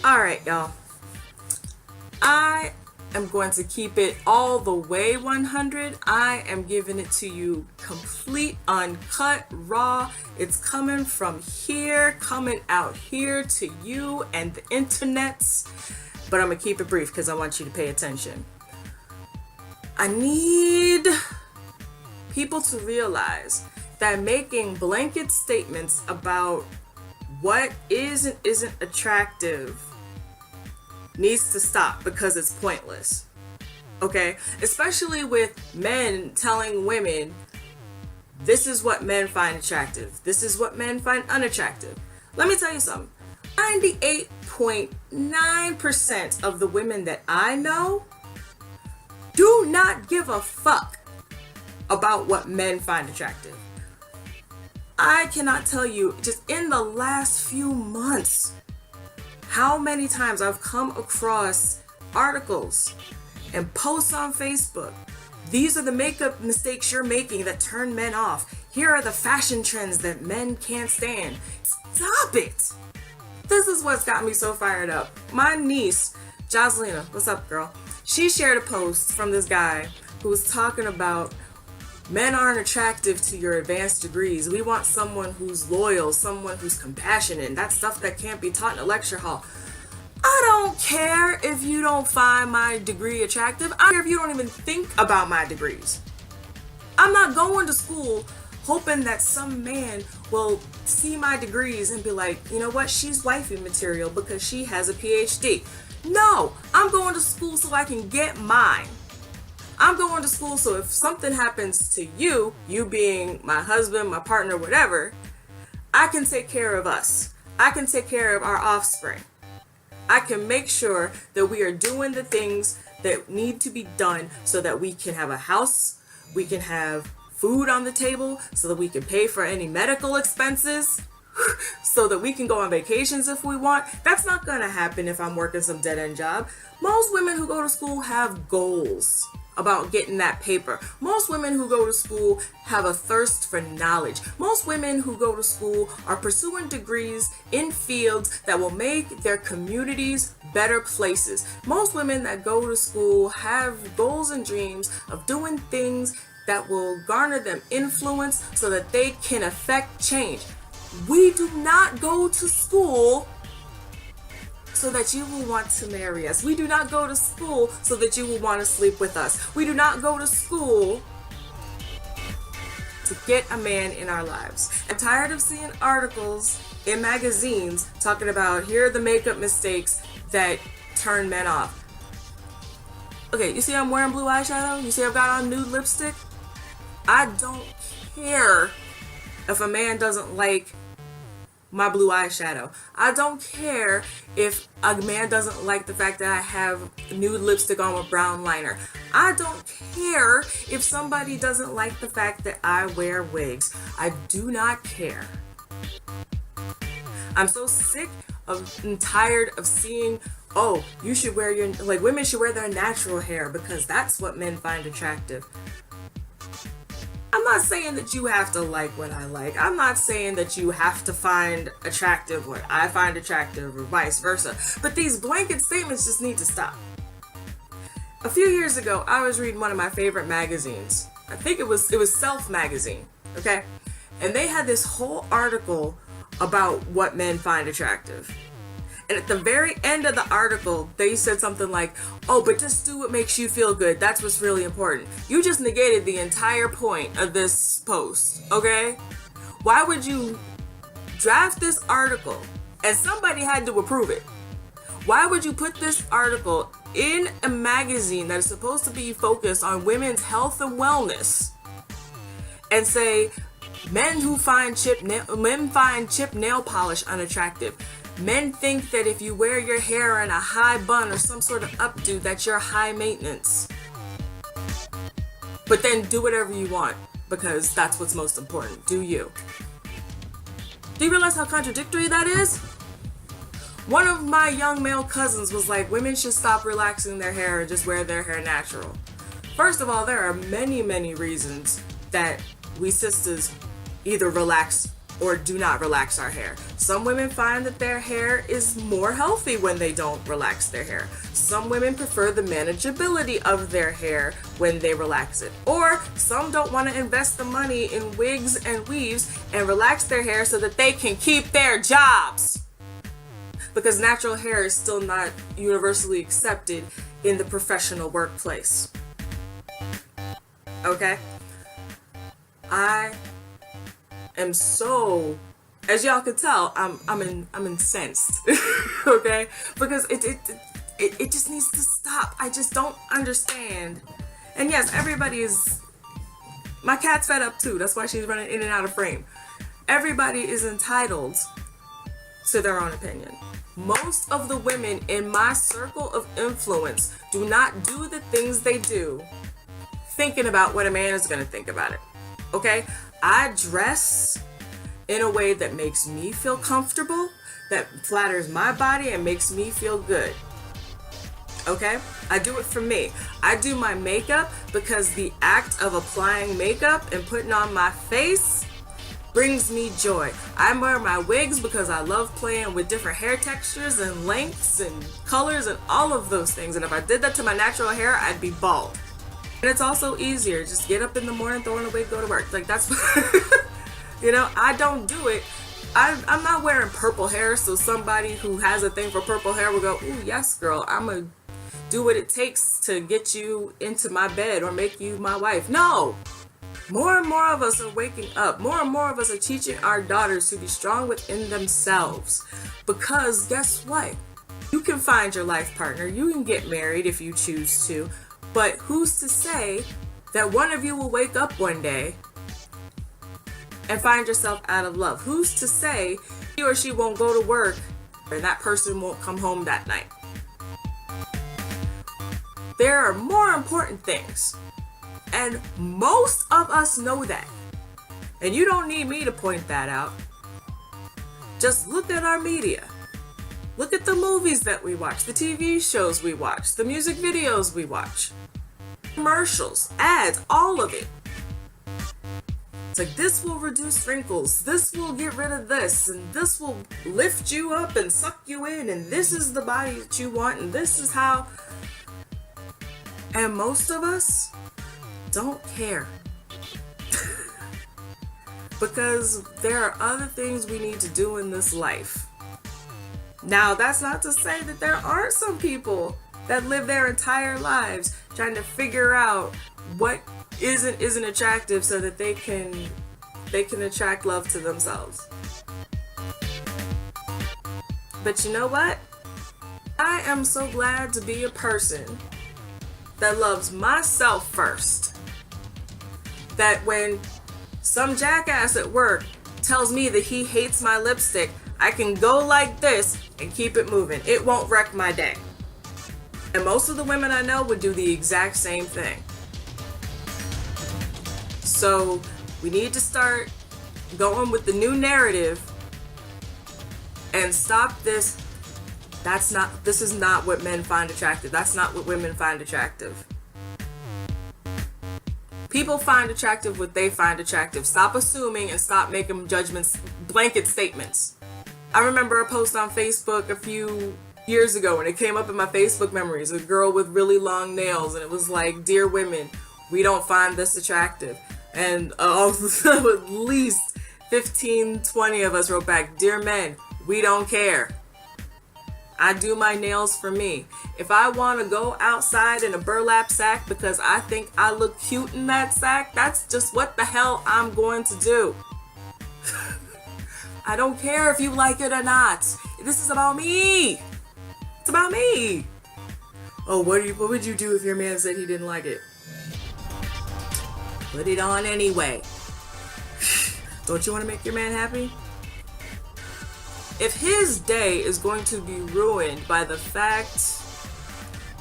Alright, y'all. I am going to keep it all the way 100. I am giving it to you complete, uncut, raw. It's coming from here, coming out here to you and the internets. But I'm going to keep it brief because I want you to pay attention. I need people to realize that making blanket statements about what is and isn't attractive needs to stop because it's pointless. Okay? Especially with men telling women, this is what men find attractive. This is what men find unattractive. Let me tell you something. 98.9% of the women that I know do not give a fuck about what men find attractive. I cannot tell you, just in the last few months, how many times I've come across articles and posts on Facebook. These are the makeup mistakes you're making that turn men off. Here are the fashion trends that men can't stand. Stop it! This is what's got me so fired up. My niece, Jocelina, what's up, girl? She shared a post from this guy who was talking about men aren't attractive to your advanced degrees. We want someone who's loyal, someone who's compassionate, and that's stuff that can't be taught in a lecture hall. I don't care if you don't find my degree attractive. I don't care if you don't even think about my degrees. I'm not going to school hoping that some man will see my degrees and be like, you know what, she's wifey material because she has a PhD. No, I'm going to school so I can get mine. I'm going to school so if something happens to you, you being my husband, my partner, whatever, I can take care of us. I can take care of our offspring. I can make sure that we are doing the things that need to be done so that we can have a house, we can have food on the table, so that we can pay for any medical expenses, so that we can go on vacations if we want. That's not gonna happen if I'm working some dead-end job. Most women who go to school have goals about getting that paper. Most women who go to school have a thirst for knowledge. Most women who go to school are pursuing degrees in fields that will make their communities better places. Most women that go to school have goals and dreams of doing things that will garner them influence so that they can affect change. We do not go to school so that you will want to marry us. We do not go to school so that you will want to sleep with us. We do not go to school to get a man in our lives. I'm tired of seeing articles in magazines talking about here are the makeup mistakes that turn men off. Okay, you see I'm wearing blue eyeshadow? You see I've got on nude lipstick? I don't care if a man doesn't like my blue eyeshadow. I don't care if a man doesn't like the fact that I have nude lipstick on with brown liner. I don't care if somebody doesn't like the fact that I wear wigs. I do not care. I'm so sick of and tired of seeing, oh, you should wear your, like women should wear their natural hair because that's what men find attractive. I'm not saying that you have to like what I like. I'm not saying that you have to find attractive what I find attractive or vice versa. But these blanket statements just need to stop. A few years ago, I was reading one of my favorite magazines. I think it was Self magazine, okay? And they had this whole article about what men find attractive. And at the very end of the article, they said something like, oh, but just do what makes you feel good. That's what's really important. You just negated the entire point of this post, okay? Why would you draft this article and somebody had to approve it? Why would you put this article in a magazine that is supposed to be focused on women's health and wellness and say, men find chip nail polish unattractive? Men think that if you wear your hair in a high bun or some sort of updo, that you're high maintenance. But then do whatever you want because that's what's most important. Do you? Do you realize how contradictory that is? One of my young male cousins was like, women should stop relaxing their hair and just wear their hair natural. First of all, there are many, many reasons that we sisters either relax or do not relax our hair. Some women find that their hair is more healthy when they don't relax their hair. Some women prefer the manageability of their hair when they relax it. Or some don't want to invest the money in wigs and weaves and relax their hair so that they can keep their jobs. Because natural hair is still not universally accepted in the professional workplace. Okay? I am so, as y'all can tell, I'm incensed. Okay? Because it just needs to stop. I just don't understand. And yes, everybody is, my cat's fed up too. That's why she's running in and out of frame. Everybody is entitled to their own opinion. Most of the women in my circle of influence do not do the things they do thinking about what a man is going to think about it. Okay? I dress in a way that makes me feel comfortable, that flatters my body and makes me feel good. Okay? I do it for me. I do my makeup because the act of applying makeup and putting on my face brings me joy. I wear my wigs because I love playing with different hair textures and lengths and colors and all of those things. And if I did that to my natural hair, I'd be bald. And it's also easier. Just get up in the morning, throw on a wig, go to work. Like that's, you know, I don't do it. I'm not wearing purple hair, so somebody who has a thing for purple hair will go, ooh, yes, girl, I'm going to do what it takes to get you into my bed or make you my wife. No! More and more of us are waking up. More and more of us are teaching our daughters to be strong within themselves. Because guess what? You can find your life partner. You can get married if you choose to. But who's to say that one of you will wake up one day and find yourself out of love? Who's to say he or she won't go to work and that person won't come home that night? There are more important things. And most of us know that. And you don't need me to point that out. Just look at our media. Look at the movies that we watch, the TV shows we watch, the music videos we watch, commercials, ads, all of it. It's like, this will reduce wrinkles, this will get rid of this, and this will lift you up and suck you in, and this is the body that you want, and this is how. And most of us don't care. Because there are other things we need to do in this life. Now, that's not to say that there aren't some people that live their entire lives trying to figure out what isn't attractive so that they can attract love to themselves. But you know what? I am so glad to be a person that loves myself first. That when some jackass at work tells me that he hates my lipstick, I can go like this and keep it moving. It won't wreck my day. And most of the women I know would do the exact same thing. So we need to start going with the new narrative and stop this. This is not what men find attractive. That's not what women find attractive. People find attractive what they find attractive. Stop assuming and stop making judgments, blanket statements. I remember a post on Facebook a few years ago and it came up in my Facebook memories. A girl with really long nails, and it was like, dear women, we don't find this attractive. And at least 15, 20 of us wrote back, dear men, we don't care. I do my nails for me. If I want to go outside in a burlap sack because I think I look cute in that sack, that's just what the hell I'm going to do. I don't care if you like it or not. This is about me. It's about me. Oh, what would you do if your man said he didn't like it? Put it on anyway. Don't you want to make your man happy? If his day is going to be ruined by the fact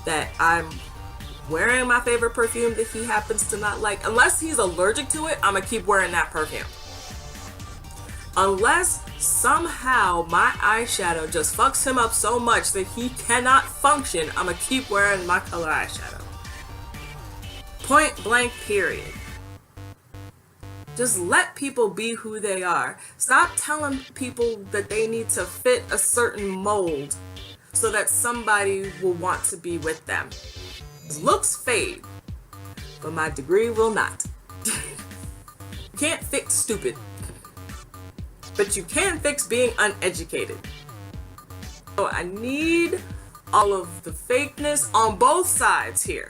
that I'm wearing my favorite perfume that he happens to not like, unless he's allergic to it, I'm gonna keep wearing that perfume. Unless somehow my eyeshadow just fucks him up so much that he cannot function, I'm gonna keep wearing my color eyeshadow. Point blank, period. Just let people be who they are. Stop telling people that they need to fit a certain mold so that somebody will want to be with them. Looks fade, but my degree will not. You can't fix stupid, but you can fix being uneducated. So I need all of the fakeness on both sides here.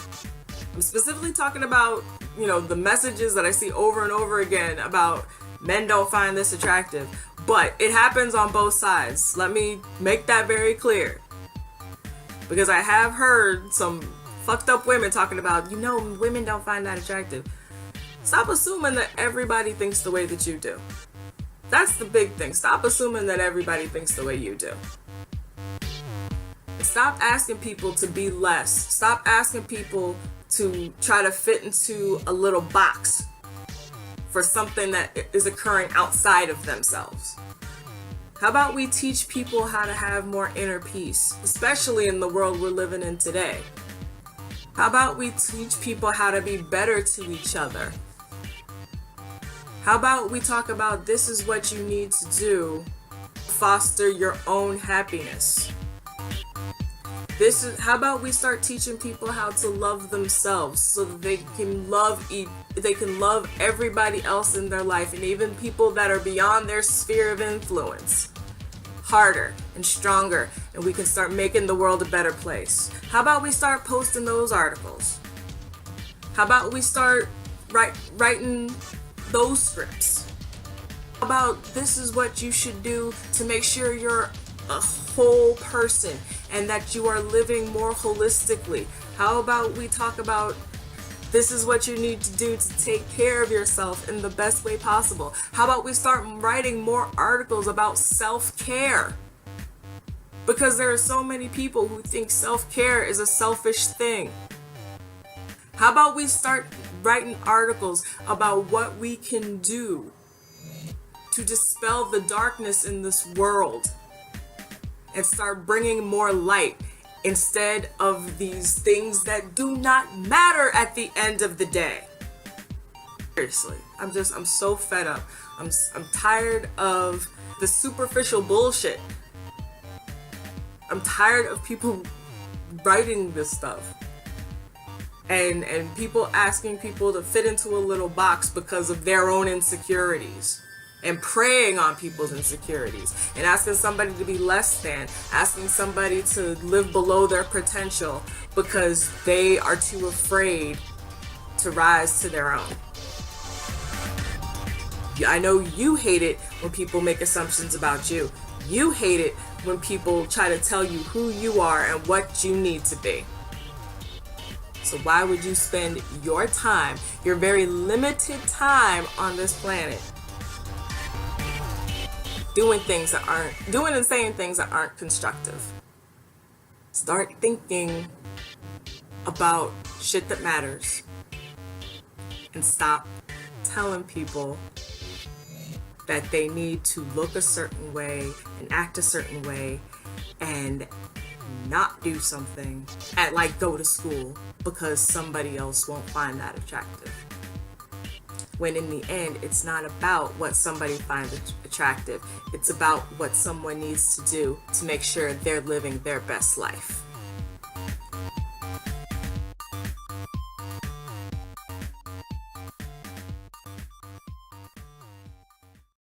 I'm specifically talking about, the messages that I see over and over again about men don't find this attractive, but it happens on both sides. Let me make that very clear. Because I have heard some fucked up women talking about, women don't find that attractive. Stop assuming that everybody thinks the way that you do. That's the big thing. Stop assuming that everybody thinks the way you do. Stop asking people to be less. Stop asking people to try to fit into a little box for something that is occurring outside of themselves. How about we teach people how to have more inner peace, especially in the world we're living in today? How about we teach people how to be better to each other? How about we talk about this is what you need to do to foster your own happiness? How about we start teaching people how to love themselves so that they can love everybody else in their life, and even people that are beyond their sphere of influence, harder and stronger, and we can start making the world a better place. How about we start posting those articles? How about we start writing those scripts? How about this is what you should do to make sure you're a whole person and that you are living more holistically? How about we talk about this is what you need to do to take care of yourself in the best way possible? How about we start writing more articles about self-care? Because there are so many people who think self-care is a selfish thing. How about we start writing articles about what we can do to dispel the darkness in this world and start bringing more light instead of these things that do not matter at the end of the day? Seriously, I'm so fed up. I'm tired of the superficial bullshit. I'm tired of people writing this stuff and people asking people to fit into a little box because of their own insecurities, and preying on people's insecurities, and asking somebody to be less than, asking somebody to live below their potential because they are too afraid to rise to their own. I know you hate it when people make assumptions about you. You hate it when people try to tell you who you are and what you need to be. So why would you spend your time, your very limited time on this planet, doing and saying things that aren't constructive? Start thinking about shit that matters and stop telling people that they need to look a certain way and act a certain way and not do something like go to school because somebody else won't find that attractive. When in the end, it's not about what somebody finds attractive. It's about what someone needs to do to make sure they're living their best life.